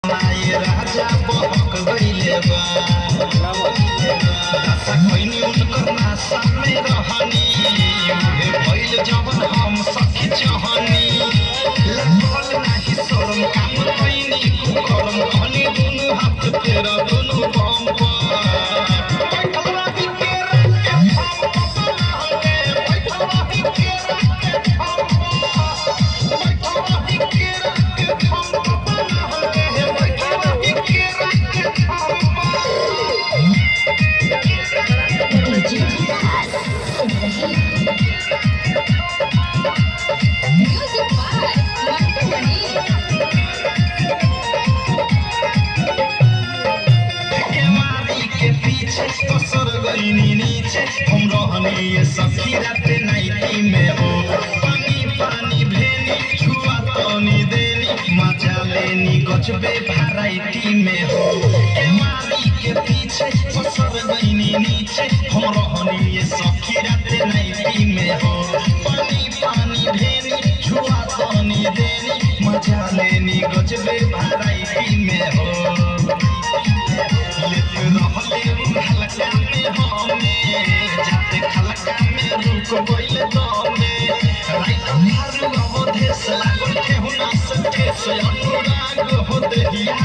राजा बहक गइले बा आशा कइनी उनकर नासा में रहनी उहे भइल जवन हम सखी चाहनी लगल नाही शरम काम कइनी कुकरम कहनी दुनु हाथ तेरा दुनु बम नीचे हम रहनी ये सखी रात नाइटी में हो पानी पानी भेनी छुआ तनी देनी मजा लेनी गजबे वैरायटी में हो केवारी के पीछे पसर गईनी नीचे हम रहनी ये सखी रात नाइटी में हो पानी पानी भेनी छुआ तनी देनी मजा लेनी गजबे वैरायटी में हो खलका में हमें जाते खलका में रुक गइल दमे राइट थारू अवधेश लागल ठेहुना से ठेस अनुराग हो देहिया